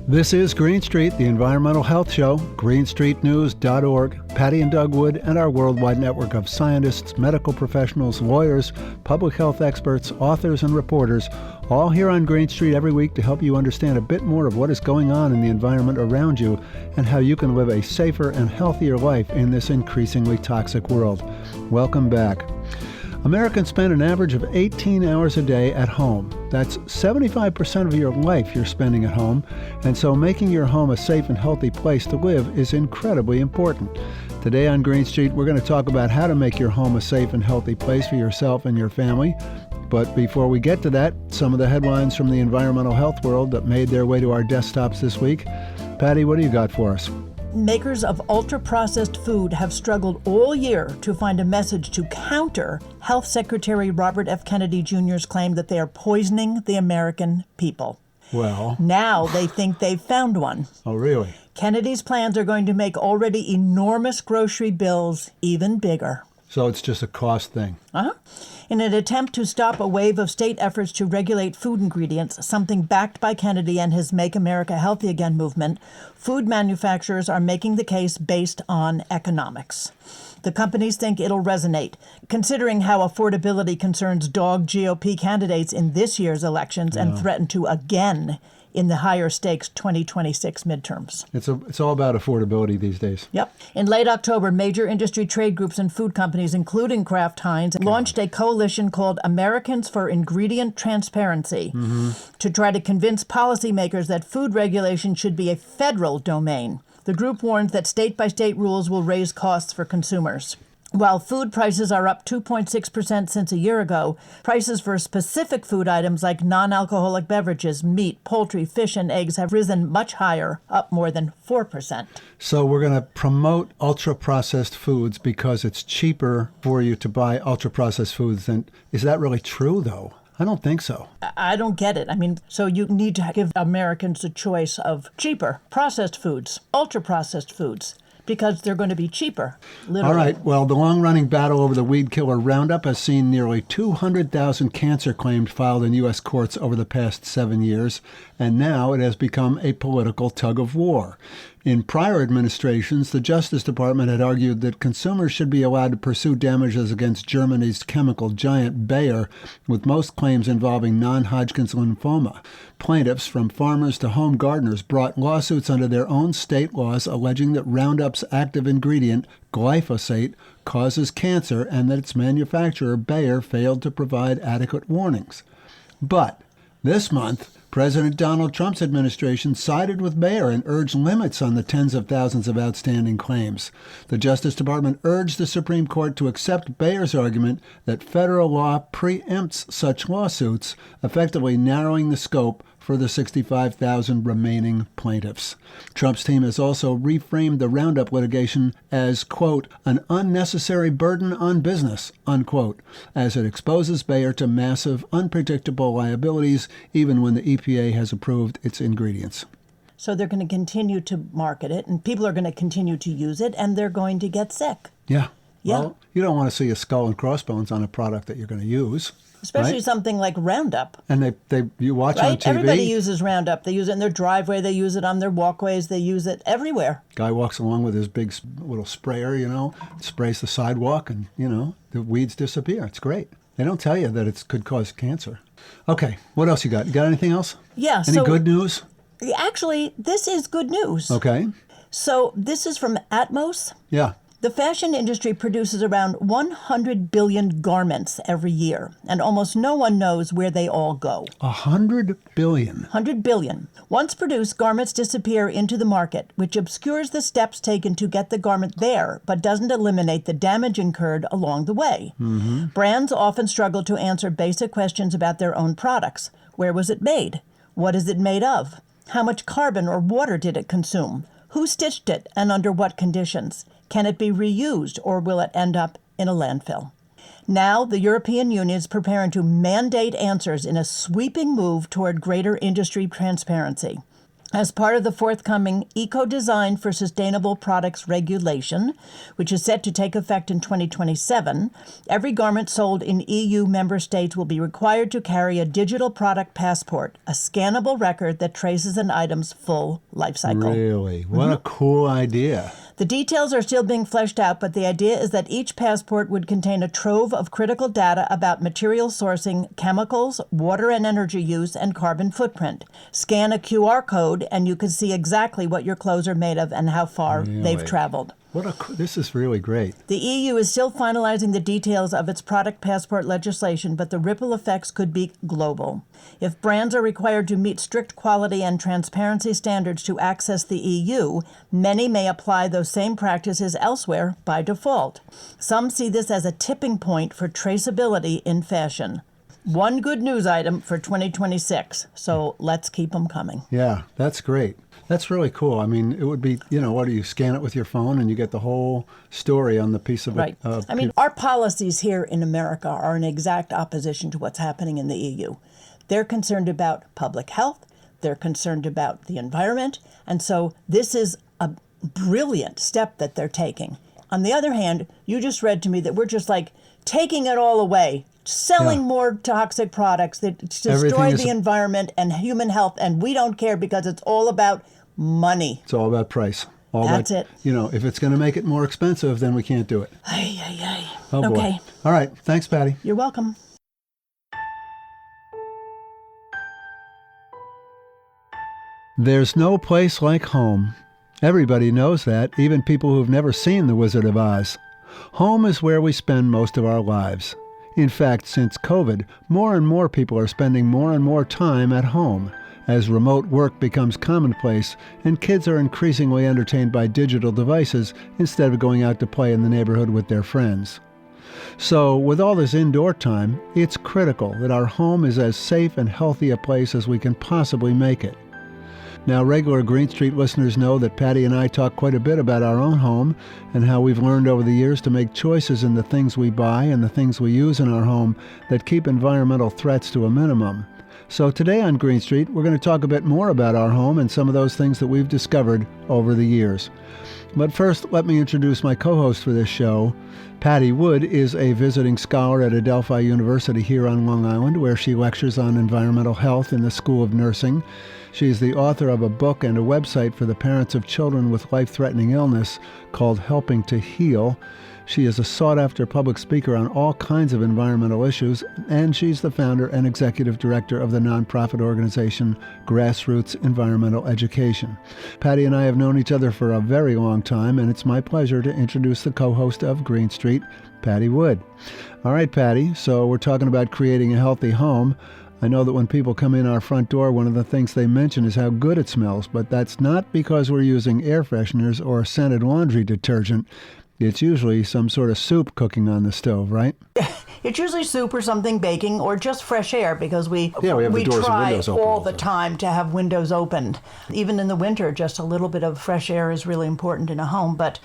This is Green Street, the Environmental Health Show, greenstreetnews.org. Patti and Doug Wood and our worldwide network of scientists, medical professionals, lawyers, public health experts, authors, and reporters, all here on Green Street every week to help you understand a bit more of what is going on in the environment around you and how you can live a safer and healthier life in this increasingly toxic world. Welcome back. Americans spend an average of 18 hours a day at home. That's 75% of your life you're spending at home, and so making your home a safe and healthy place to live is incredibly important. Today on Green Street, we're going to talk about how to make your home a safe and healthy place for yourself and your family. But before we get to that, some of the headlines from the environmental health world that made their way to our desktops this week. Patti, what do you got for us? Makers of ultra-processed food have struggled all year to find a message to counter Health Secretary Robert F. Kennedy Jr.'s claim that they are poisoning the American people. Well, now they think they've found one. Oh, really? Kennedy's plans are going to make already enormous grocery bills even bigger. So it's just a cost thing. In an attempt to stop a wave of state efforts to regulate food ingredients, something backed by Kennedy and his Make America Healthy Again movement, food manufacturers are making the case based on economics. The companies think it'll resonate, considering how affordability concerns dogged GOP candidates in this year's elections and threaten to again in the higher stakes 2026 midterms. It's all about affordability these days. Yep. In late October, major industry trade groups and food companies, including Kraft Heinz, launched a coalition called Americans for Ingredient Transparency to try to convince policymakers that food regulation should be a federal domain. The group warns that state-by-state rules will raise costs for consumers. While food prices are up 2.6% since a year ago, prices for specific food items like non-alcoholic beverages, meat, poultry, fish, and eggs have risen much higher, up more than 4%. So we're going to promote ultra-processed foods because it's cheaper for you to buy ultra-processed foods. And is that really true, though? I don't think so. I don't get it. I mean, so you need to give Americans a choice of cheaper processed foods, ultra-processed foods, because they're going to be cheaper, literally. All right. Well, the long-running battle over the weed killer Roundup has seen nearly 200,000 cancer claims filed in U.S. courts over the past 7 years, and now it has become a political tug-of-war. In prior administrations, the Justice Department had argued that consumers should be allowed to pursue damages against Germany's chemical giant Bayer, with most claims involving non-Hodgkin's lymphoma. Plaintiffs, from farmers to home gardeners, brought lawsuits under their own state laws alleging that Roundup's active ingredient, glyphosate, causes cancer and that its manufacturer, Bayer, failed to provide adequate warnings. But this month, President Donald Trump's administration sided with Bayer and urged limits on the tens of thousands of outstanding claims. The Justice Department urged the Supreme Court to accept Bayer's argument that federal law preempts such lawsuits, effectively narrowing the scope for the 65,000 remaining plaintiffs. Trump's team has also reframed the Roundup litigation as, quote, an unnecessary burden on business, unquote, as it exposes Bayer to massive, unpredictable liabilities even when the EPA has approved its ingredients. So they're going to continue to market it, and people are going to continue to use it, and they're going to get sick. Yeah. Yeah. Well, you don't want to see a skull and crossbones on a product that you're going to use. Especially right? something like Roundup. And you watch on TV. Everybody uses Roundup. They use it in their driveway. They use it on their walkways. They use it everywhere. Guy walks along with his big little sprayer, sprays the sidewalk, and, the weeds disappear. It's great. They don't tell you that it could cause cancer. Okay, what else you got? You got anything else? Yeah. Any good news? Actually, this is good news. Okay. So this is from Atmos. Yeah. The fashion industry produces around 100 billion garments every year, and almost no one knows where they all go. 100 billion? 100 billion. Once produced, garments disappear into the market, which obscures the steps taken to get the garment there, but doesn't eliminate the damage incurred along the way. Mm-hmm. Brands often struggle to answer basic questions about their own products. Where was it made? What is it made of? How much carbon or water did it consume? Who stitched it and under what conditions? Can it be reused, or will it end up in a landfill? Now, the European Union is preparing to mandate answers in a sweeping move toward greater industry transparency. As part of the forthcoming Eco-Design for Sustainable Products regulation, which is set to take effect in 2027, every garment sold in EU member states will be required to carry a digital product passport, a scannable record that traces an item's full life cycle. Really? What a cool idea. The details are still being fleshed out, but the idea is that each passport would contain a trove of critical data about material sourcing, chemicals, water and energy use, and carbon footprint. Scan a QR code, and you can see exactly what your clothes are made of and how far they've traveled. This is really great. The EU is still finalizing the details of its product passport legislation, but the ripple effects could be global. If brands are required to meet strict quality and transparency standards to access the EU, many may apply those same practices elsewhere by default. Some see this as a tipping point for traceability in fashion. One good news item for 2026, so let's keep them coming. Yeah, that's great. That's really cool. I mean, it would be, what do you scan it with your phone and you get the whole story on the piece of Right. Our policies here in America are in exact opposition to what's happening in the EU. They're concerned about public health. They're concerned about the environment. And so this is a brilliant step that they're taking. On the other hand, you just read to me that we're just like taking it all away, selling more toxic products that destroy the environment and human health, and we don't care because it's all about money. It's all about price. That's it. If it's going to make it more expensive, then we can't do it. Oh, boy. Okay. All right. Thanks, Patti. You're welcome. There's no place like home. Everybody knows that, even people who've never seen The Wizard of Oz. Home is where we spend most of our lives. In fact, since COVID, more and more people are spending more and more time at home, as remote work becomes commonplace and kids are increasingly entertained by digital devices instead of going out to play in the neighborhood with their friends. So, with all this indoor time, it's critical that our home is as safe and healthy a place as we can possibly make it. Now, regular Green Street listeners know that Patti and I talk quite a bit about our own home and how we've learned over the years to make choices in the things we buy and the things we use in our home that keep environmental threats to a minimum. So today on Green Street, we're going to talk a bit more about our home and some of those things that we've discovered over the years. But first, let me introduce my co-host for this show. Patti Wood is a visiting scholar at Adelphi University here on Long Island, where she lectures on environmental health in the School of Nursing. She is the author of a book and a website for the parents of children with life-threatening illness called Helping to Heal. She is a sought-after public speaker on all kinds of environmental issues, and she's the founder and executive director of the nonprofit organization Grassroots Environmental Education. Patti and I have known each other for a very long time, and it's my pleasure to introduce the co-host of Green Street, Patti Wood. All right, Patti, so we're talking about creating a healthy home. I know that when people come in our front door, one of the things they mention is how good it smells, but that's not because we're using air fresheners or scented laundry detergent. It's usually some sort of soup cooking on the stove, right? It's usually soup or something baking or just fresh air because we have the doors and try windows open all the time to have windows opened. Even in the winter, just a little bit of fresh air is really important in a home. But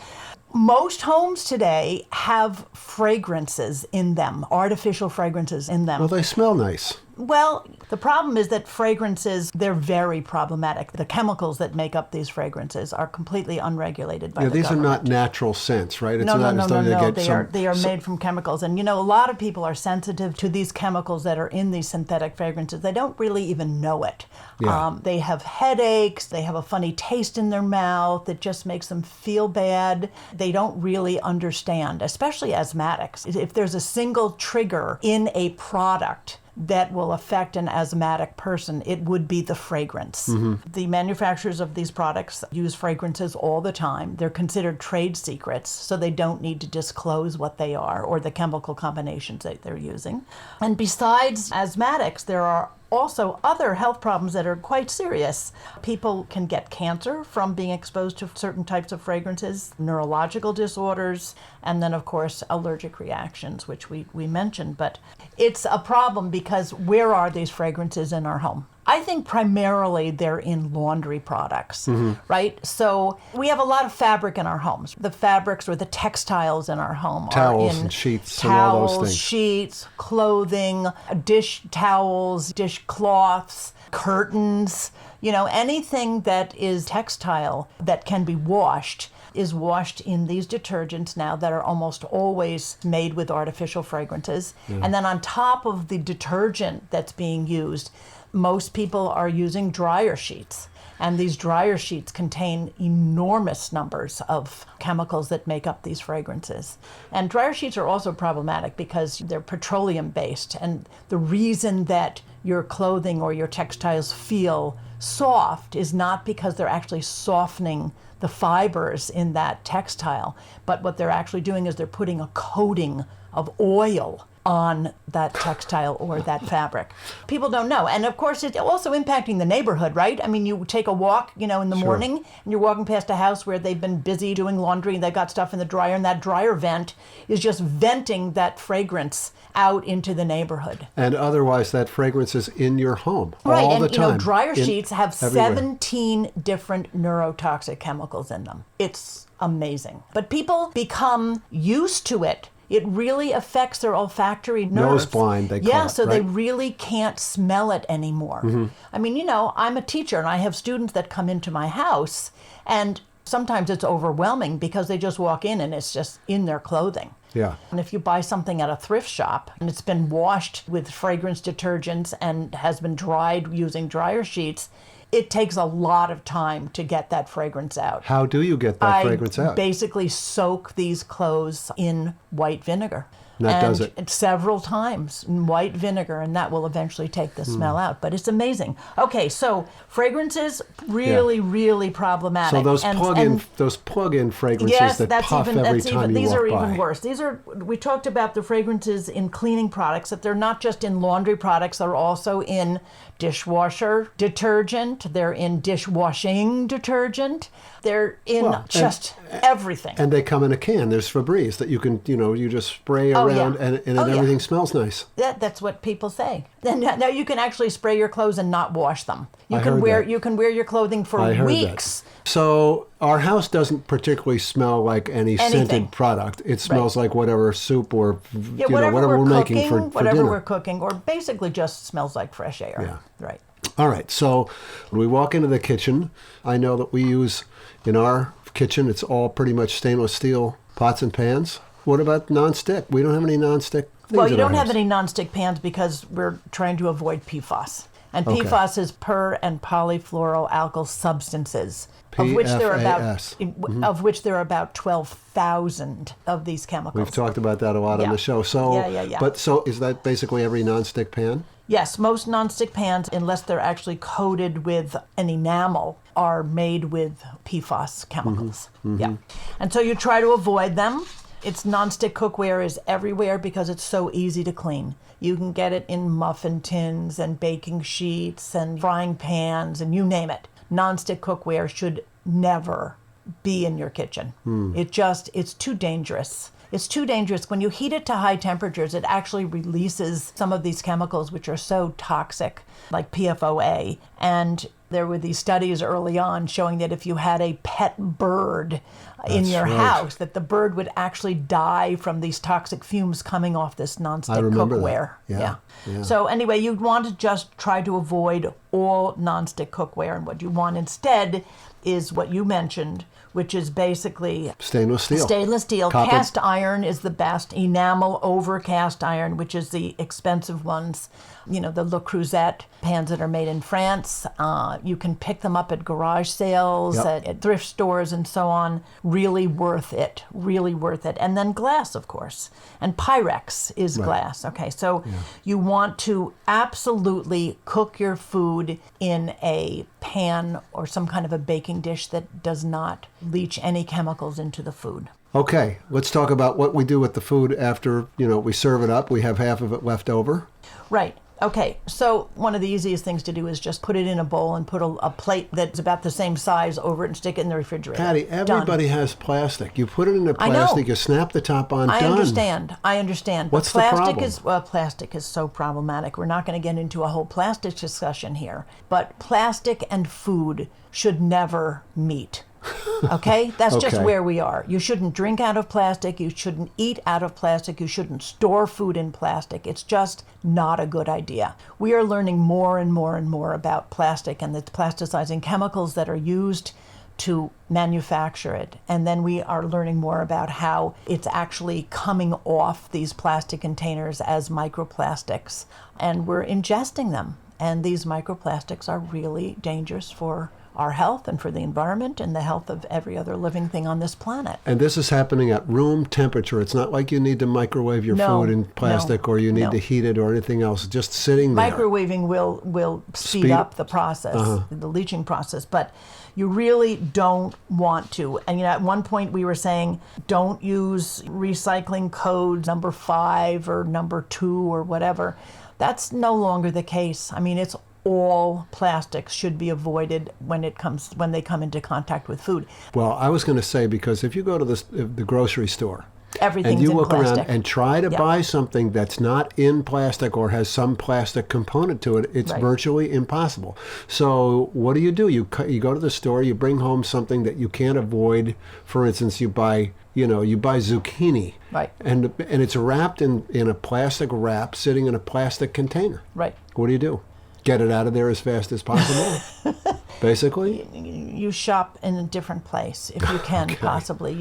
most homes today have fragrances in them, artificial fragrances in them. Well, they smell nice. Well, the problem is that fragrances, they're very problematic. The chemicals that make up these fragrances are completely unregulated by the these government. are not natural scents, right? It's No. not They are made from chemicals. And a lot of people are sensitive to these chemicals that are in these synthetic fragrances. They don't really even know it. Yeah. They have headaches. They have a funny taste in their mouth. It just makes them feel bad. They don't really understand, especially asthmatics. If there's a single trigger in a product that will affect an asthmatic person, it would be the fragrance. Mm-hmm. The manufacturers of these products use fragrances all the time. They're considered trade secrets, so they don't need to disclose what they are or the chemical combinations that they're using. And besides asthmatics, there are also other health problems that are quite serious. People can get cancer from being exposed to certain types of fragrances, neurological disorders, and then, of course, allergic reactions, which we mentioned. But it's a problem because where are these fragrances in our home? I think primarily they're in laundry products, right? So we have a lot of fabric in our homes. The fabrics or the textiles in our home Towels are in and sheets and all those things. sheets, clothing, dish towels, dishcloths, curtains, anything that is textile that can be washed is washed in these detergents now that are almost always made with artificial fragrances. And then on top of the detergent that's being used, most people are using dryer sheets. And these dryer sheets contain enormous numbers of chemicals that make up these fragrances. And dryer sheets are also problematic because they're petroleum based. And the reason that your clothing or your textiles feel soft is not because they're actually softening the fibers in that textile, but what they're actually doing is they're putting a coating of oil on that textile or that fabric. People don't know. And of course, it's also impacting the neighborhood, right? I mean, you take a walk, in the morning, and you're walking past a house where they've been busy doing laundry and they've got stuff in the dryer, and that dryer vent is just venting that fragrance out into the neighborhood. And otherwise, that fragrance is in your home right. all the time. And, dryer sheets have everywhere. 17 different neurotoxic chemicals in them. It's amazing. But people become used to it. It really affects their olfactory nerves. Nose blind, they call it, so right? they really can't smell it anymore. I mean, I'm a teacher and I have students that come into my house, and sometimes it's overwhelming because they just walk in and it's just in their clothing. Yeah. And if you buy something at a thrift shop and it's been washed with fragrance detergents and has been dried using dryer sheets, it takes a lot of time to get that fragrance out. How do you get that fragrance out? I basically soak these clothes in white vinegar. And that does it. Several times in white vinegar, and that will eventually take the smell out. But it's amazing. Okay, so fragrances, really problematic. So those plug-in fragrances that puff every time you these walk are by. even worse. We talked about the fragrances in cleaning products, that they're not just in laundry products, they're also in dishwasher detergent, they're in dishwashing detergent, they're in everything. And they come in a can. There's Febreze that you can, you just spray around and everything smells nice. That's what people say. And now you can actually spray your clothes and not wash them. You can wear your clothing for weeks. That. So our house doesn't particularly smell like any scented product. It smells like whatever soup or whatever we're making for whatever dinner. we're cooking, or basically just smells like fresh air. Yeah. Right. All right. So when we walk into the kitchen, I know that we use in our kitchen, it's all pretty much stainless steel pots and pans. What about nonstick? We don't have any nonstick things. Well, you don't have any nonstick pans because we're trying to avoid PFAS. And PFAS is per and polyfluoroalkyl substances, of which there are about 12,000 of these chemicals. We've talked about that a lot on the show. So, But so is that basically every nonstick pan? Yes, most nonstick pans, unless they're actually coated with an enamel, are made with PFAS chemicals. Yeah, and so you try to avoid them. It's nonstick cookware is everywhere because it's so easy to clean. You can get it in muffin tins and baking sheets and frying pans and you name it. Nonstick cookware should never be in your kitchen. It's too dangerous. It's too dangerous. When you heat it to high temperatures, it actually releases some of these chemicals which are so toxic, like PFOA. And there were these studies early on showing that if you had a pet bird in your house, that the bird would actually die from these toxic fumes coming off this nonstick cookware. Yeah. So anyway, you'd want to just try to avoid all nonstick cookware, and what you want instead is what you mentioned, which is basically stainless steel. Stainless steel. Copper. Cast iron is the best. Enamel over cast iron, which is the expensive ones. The Le Creuset pans that are made in France. You can pick them up at garage sales, at thrift stores, and so on. Really worth it. Really worth it. And then glass, of course. And Pyrex is glass. Okay, so you want to absolutely cook your food in a pan or some kind of a baking dish that does not leach any chemicals into the food. Okay, let's talk about what we do with the food after, we serve it up. We have half of it left over. Right. Okay, so one of the easiest things to do is just put it in a bowl and put a plate that's about the same size over it and stick it in the refrigerator. Patty, everybody has plastic. You put it in the I know. plastic, you snap the top on, I done. understand. What's but the plastic problem? Plastic is so problematic. We're not going to get into a whole plastic discussion here, but plastic and food should never meet. Okay? That's just Okay. where we are. You shouldn't drink out of plastic. You shouldn't eat out of plastic. You shouldn't store food in plastic. It's just not a good idea. We are learning more and more and more about plastic and the plasticizing chemicals that are used to manufacture it. And then we are learning more about how it's actually coming off these plastic containers as microplastics. And we're ingesting them. And these microplastics are really dangerous for our health and for the environment and the health of every other living thing on this planet. And this is happening at room temperature. It's not like you need to microwave your food in plastic or you need to heat it or anything else. Just sitting there. Microwaving will speed up the process, the leaching process, but you really don't want to. And at one point we were saying, don't use recycling code number 5 or number 2 or whatever. That's no longer the case. I mean, it's all plastics should be avoided when they come into contact with food. Well, I was going to say, because if you go to the grocery store Everything's and you in look plastic. around and try to buy something that's not in plastic or has some plastic component to it, it's virtually impossible. So what do? You go to the store, you bring home something that you can't avoid. For instance, you buy zucchini. Right. And it's wrapped in a plastic wrap sitting in a plastic container. Right. What do? Get it out of there as fast as possible, basically? You shop in a different place if you can possibly.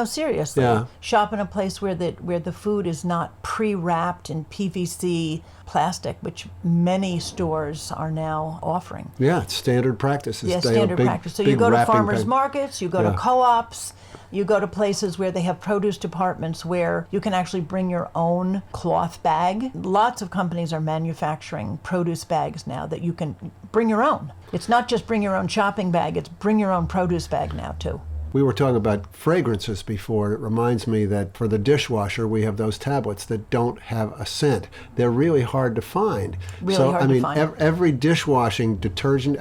Seriously. Yeah. Shop in a place where the food is not pre-wrapped in PVC plastic, which many stores are now offering. Yeah, it's standard practice. Yeah, standard practice. So you go to farmers markets, you go to co-ops, you go to places where they have produce departments where you can actually bring your own cloth bag. Lots of companies are manufacturing produce bags now that you can bring your own. It's not just bring your own shopping bag, it's bring your own produce bag now too. We were talking about fragrances before. It reminds me that for the dishwasher, we have those tablets that don't have a scent. They're really hard to find. Every dishwashing detergent,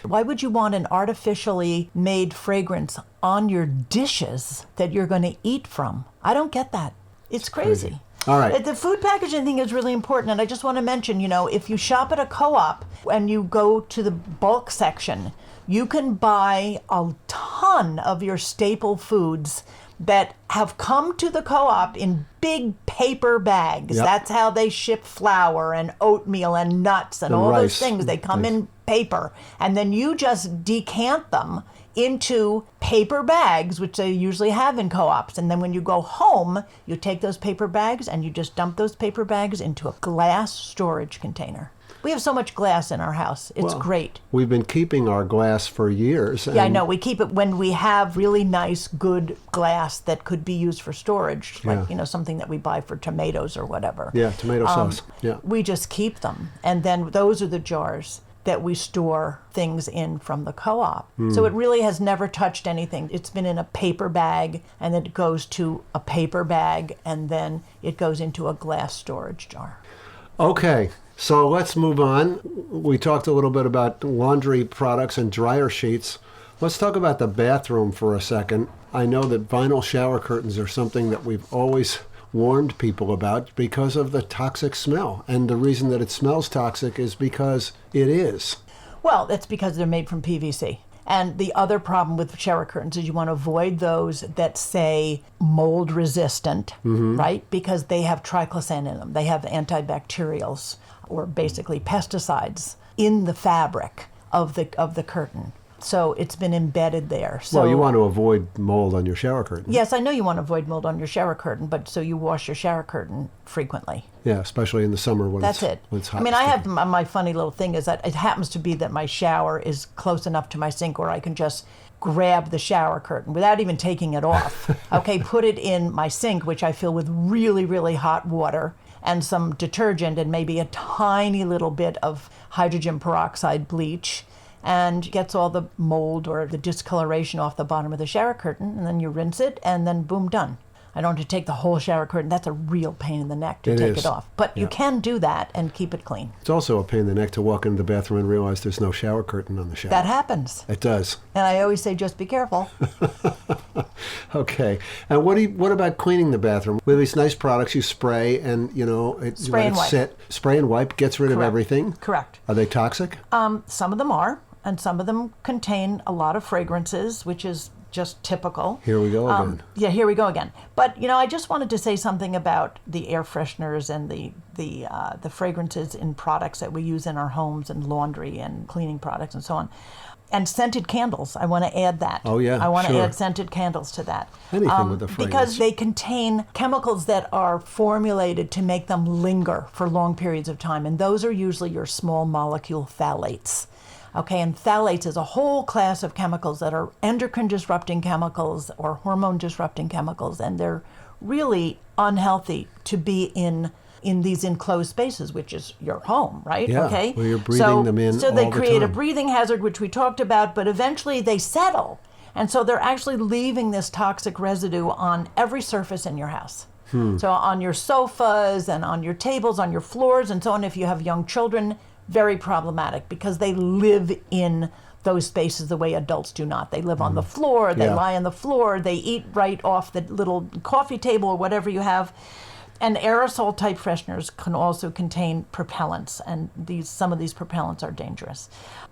Why would you want an artificially made fragrance on your dishes that you're going to eat from? I don't get that. It's crazy. All right. The food packaging thing is really important, and I just want to mention, if you shop at a co-op and you go to the bulk section, you can buy a ton of your staple foods that have come to the co-op in big paper bags. Yep. That's how they ship flour and oatmeal and nuts and all rice. those things. They come in paper. And then you just decant them into paper bags, which they usually have in co-ops. And then when you go home, you take those paper bags and you just dump those paper bags into a glass storage container. We have so much glass in our house. It's great. We've been keeping our glass for years. Yeah, I know. We keep it when we have really nice, good glass that could be used for storage, like, something that we buy for tomatoes or whatever. Yeah, tomato sauce. Yeah. We just keep them. And then those are the jars that we store things in from the co-op. So it really has never touched anything. It's been in a paper bag, and then it goes to a paper bag, and then it goes into a glass storage jar. Okay. So let's move on. We talked a little bit about laundry products and dryer sheets. Let's talk about the bathroom for a second. I know that vinyl shower curtains are something that we've always warned people about because of the toxic smell. And the reason that it smells toxic is because it is. Well, that's because they're made from PVC. And the other problem with shower curtains is you want to avoid those that say mold resistant, right? Because they have triclosan in them. They have antibacterials, or basically pesticides, in the fabric of the curtain. So it's been embedded there. So, well, you want to avoid mold on your shower curtain. Yes, I know you want to avoid mold on your shower curtain, but so you wash your shower curtain frequently. Yeah, especially in the summer when it's hot. I mean, I have my funny little thing is that it happens to be that my shower is close enough to my sink where I can just grab the shower curtain without even taking it off. Okay, put it in my sink, which I fill with really, really hot water and some detergent and maybe a tiny little bit of hydrogen peroxide bleach, and gets all the mold or the discoloration off the bottom of the shower curtain, and then you rinse it, and then boom, done. I don't have to take the whole shower curtain. That's a real pain in the neck to It take is. it off. But you Yeah. can do that and keep it clean. It's also a pain in the neck to walk into the bathroom and realize there's no shower curtain on the shower. That happens. It does. And I always say, just be careful. Okay. And what about cleaning the bathroom? With these nice products you spray and, you Spray let and it wipe. sit. Spray and wipe gets rid of Correct. everything. Correct. Are they toxic? Some of them are, and some of them contain a lot of fragrances, which is just typical. Here we go again. Yeah, here we go again. But I just wanted to say something about the air fresheners and the fragrances in products that we use in our homes and laundry and cleaning products and so on. And scented candles. I want to add that. Oh, yeah, I want to sure. add scented candles to that. Anything with a fragrance. Because they contain chemicals that are formulated to make them linger for long periods of time. And those are usually your small molecule phthalates. Okay, and phthalates is a whole class of chemicals that are endocrine disrupting chemicals or hormone disrupting chemicals, and they're really unhealthy to be in these enclosed spaces, which is your home, right? Yeah, Okay, where you're breathing them in So they all the create a time. breathing hazard, which we talked about, but eventually they settle, and so they're actually leaving this toxic residue on every surface in your house. So on your sofas and on your tables, on your floors, and so on. If you have young children, very problematic because they live in those spaces the way adults do not. They live on the floor, they Yeah. lie on the floor, they eat right off the little coffee table or whatever you have. And aerosol type fresheners can also contain propellants, and some of these propellants are dangerous.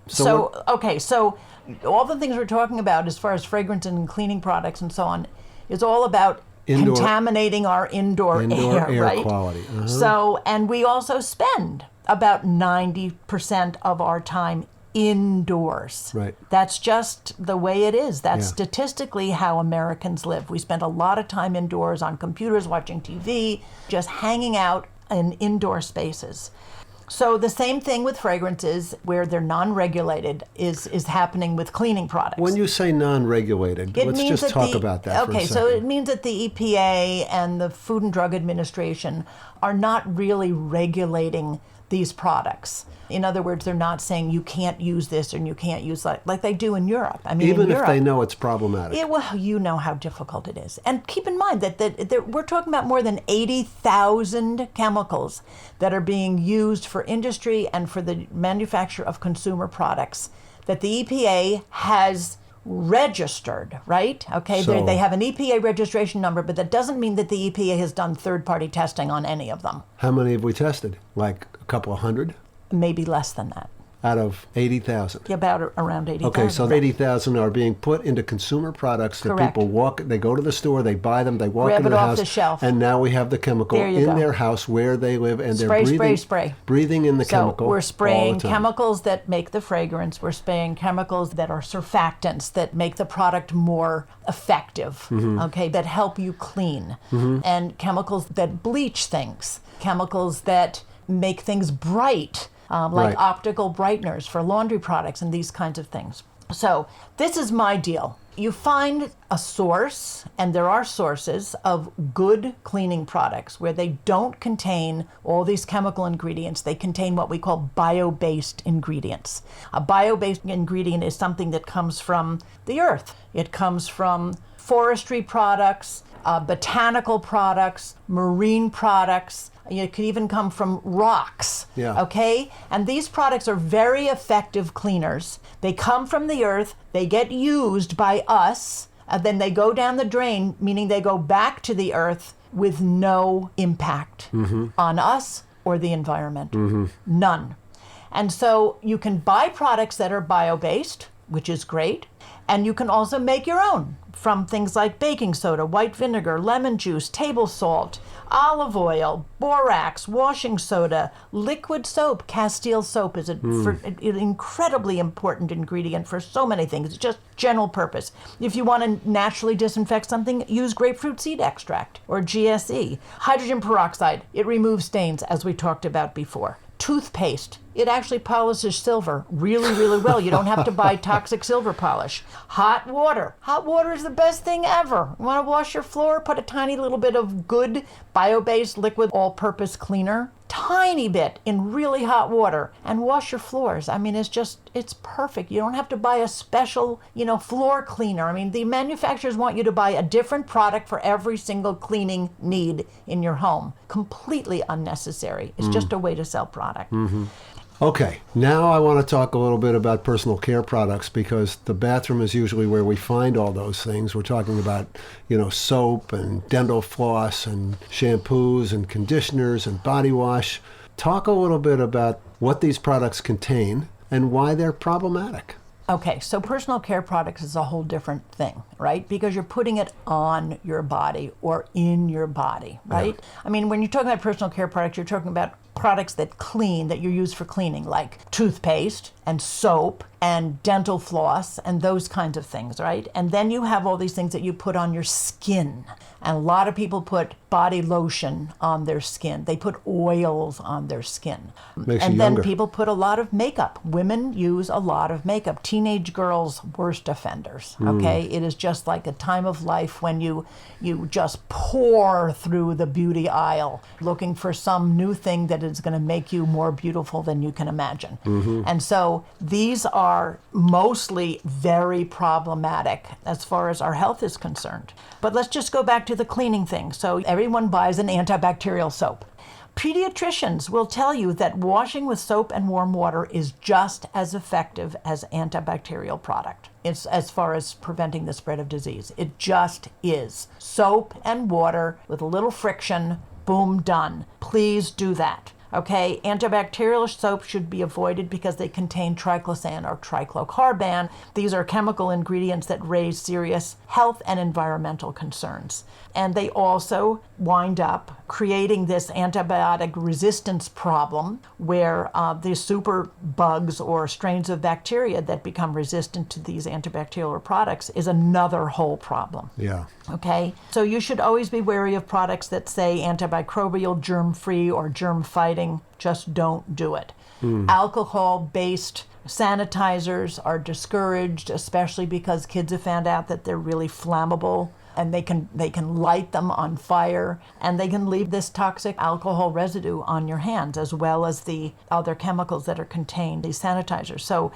So all the things we're talking about as far as fragrance and cleaning products and so on is all about Indoor- contaminating our indoor air, right? quality. Uh-huh. So, and we also spend about 90% of our time indoors. Right. That's just the way it is. That's Yeah. statistically how Americans live. We spend a lot of time indoors on computers, watching TV, just hanging out in indoor spaces. So the same thing with fragrances, where they're non-regulated, is happening with cleaning products. When you say non-regulated, It let's means just that talk about that for a Okay, second. so it means that the EPA and the Food and Drug Administration are not really regulating these products. In other words, they're not saying you can't use this and you can't use that, like they do in Europe. I mean, Even in if Europe, they know it's problematic. well, you know how difficult it is. And keep in mind that we're talking about more than 80,000 chemicals that are being used for industry and for the manufacture of consumer products that the EPA has registered, right? Okay, So- they have an EPA registration number, but that doesn't mean that the EPA has done third-party testing on any of them. How many have we tested? Like a couple of hundred Maybe less than that. out of 80,000. About around 80,000. Okay, so 80,000 are being put into consumer products that Correct. people they go to the store, they buy them, they walk Grab into it the off house, the shelf. and now we have the chemical There you in go. their house where they live, and they're Spray, breathing, spray. breathing in the So chemical. we're spraying all the time. chemicals that make the fragrance. We're spraying chemicals that are surfactants that make the product more effective, Mm-hmm. okay, that help you clean. And chemicals that bleach things, chemicals that make things bright, like Right. optical brighteners for laundry products and these kinds of things. So this is my deal. You find a source, and there are sources of good cleaning products where they don't contain all these chemical ingredients. They contain what we call bio-based ingredients. A bio-based ingredient is something that comes from the earth. It comes from forestry products, botanical products, marine products. It could even come from rocks. Yeah. Okay? And these products are very effective cleaners. They come from the earth, they get used by us, and then they go down the drain, meaning they go back to the earth with no impact on us or the environment. None. And so you can buy products that are bio-based, which is great, and you can also make your own from things like baking soda, white vinegar, lemon juice, table salt, olive oil, borax, washing soda, liquid soap. Castile soap is an incredibly important ingredient for so many things. It's just general purpose. If you want to naturally disinfect something, use grapefruit seed extract or GSE. Hydrogen peroxide, it removes stains, as we talked about before. Toothpaste, it actually polishes silver really, really well. You don't have to buy toxic silver polish. Hot water is the best thing ever. You want to wash your floor, put a tiny little bit of good bio-based liquid all-purpose cleaner, tiny bit in really hot water and wash your floors. I mean, it's perfect. You don't have to buy a special, floor cleaner. I mean, the manufacturers want you to buy a different product for every single cleaning need in your home. Completely unnecessary. It's just a way to sell product. Mm-hmm. Okay, now I want to talk a little bit about personal care products, because the bathroom is usually where we find all those things. We're talking about, soap and dental floss and shampoos and conditioners and body wash. Talk a little bit about what these products contain and why they're problematic. Okay, so personal care products is a whole different thing, right? Because you're putting it on your body or in your body, right? Yeah. I mean, when you're talking about personal care products, you're talking about products that clean, that you use for cleaning, like toothpaste and soap and dental floss and those kinds of things, right? And then you have all these things that you put on your skin. And a lot of people put body lotion on their skin. They put oils on their skin. And then people put a lot of makeup. Women use a lot of makeup. Teenage girls, worst offenders, okay? It is just like a time of life when you just pour through the beauty aisle looking for some new thing that is going to make you more beautiful than you can imagine. And so these are mostly very problematic as far as our health is concerned. But let's just go back to the cleaning thing. So everyone buys an antibacterial soap. Pediatricians will tell you that washing with soap and warm water is just as effective as antibacterial product. It's as far as preventing the spread of disease. It just is. Soap and water with a little friction, boom, done. Please do that. Okay, antibacterial soap should be avoided because they contain triclosan or triclocarban. These are chemical ingredients that raise serious health and environmental concerns. And they also wind up creating this antibiotic resistance problem where the super bugs or strains of bacteria that become resistant to these antibacterial products is another whole problem. Yeah. Okay, so you should always be wary of products that say antimicrobial, germ-free, or germ-fighting. Just don't do it. Alcohol-based sanitizers are discouraged, especially because kids have found out that they're really flammable and they can light them on fire, and they can leave this toxic alcohol residue on your hands, as well as the other chemicals that are contained in these sanitizers. So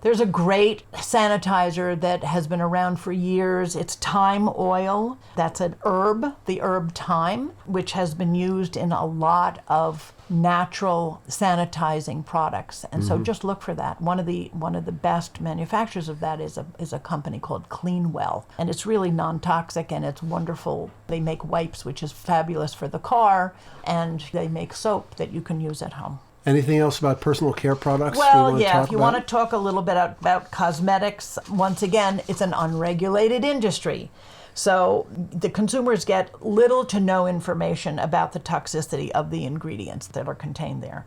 there's a great sanitizer that has been around for years. It's thyme oil. That's an herb, the herb thyme, which has been used in a lot of natural sanitizing products. And so just look for that. One of the best manufacturers of that is a company called Cleanwell. And it's really non-toxic and it's wonderful. They make wipes, which is fabulous for the car, and they make soap that you can use at home. Anything else about personal care products? Well, yeah, if you want to talk a little bit about cosmetics, once again, it's an unregulated industry. So the consumers get little to no information about the toxicity of the ingredients that are contained there.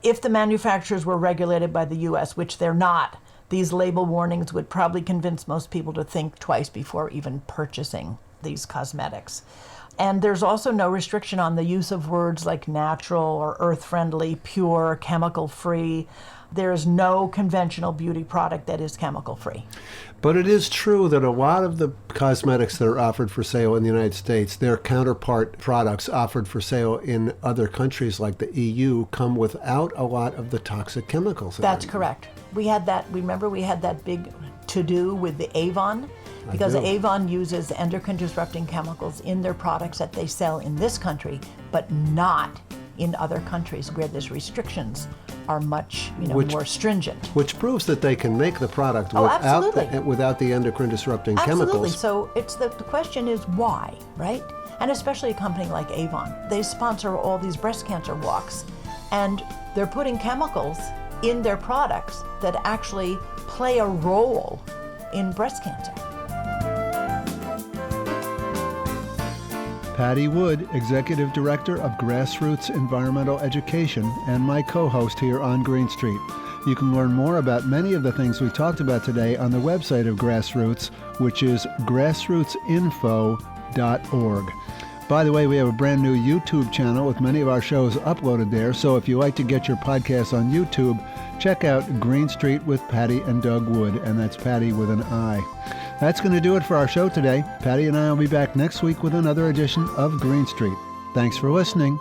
If the manufacturers were regulated by the U.S., which they're not, these label warnings would probably convince most people to think twice before even purchasing these cosmetics. And there's also no restriction on the use of words like natural or earth-friendly, pure, chemical-free. There is no conventional beauty product that is chemical-free. But it is true that a lot of the cosmetics that are offered for sale in the United States, their counterpart products offered for sale in other countries like the EU come without a lot of the toxic chemicals. That's correct. We had that big to-do with the Avon, because Avon uses endocrine-disrupting chemicals in their products that they sell in this country, but not in other countries where there's restrictions are much more stringent. Which proves that they can make the product without the endocrine-disrupting chemicals. Absolutely. So the question is why, right? And especially a company like Avon. They sponsor all these breast cancer walks, and they're putting chemicals in their products that actually play a role in breast cancer. Patti Wood, Executive Director of Grassroots Environmental Education, and my co-host here on Green Street. You can learn more about many of the things we talked about today on the website of Grassroots, which is grassrootsinfo.org. By the way, we have a brand new YouTube channel with many of our shows uploaded there, so if you like to get your podcasts on YouTube, check out Green Street with Patti and Doug Wood, and that's Patti with an I. That's going to do it for our show today. Patti and I will be back next week with another edition of Green Street. Thanks for listening.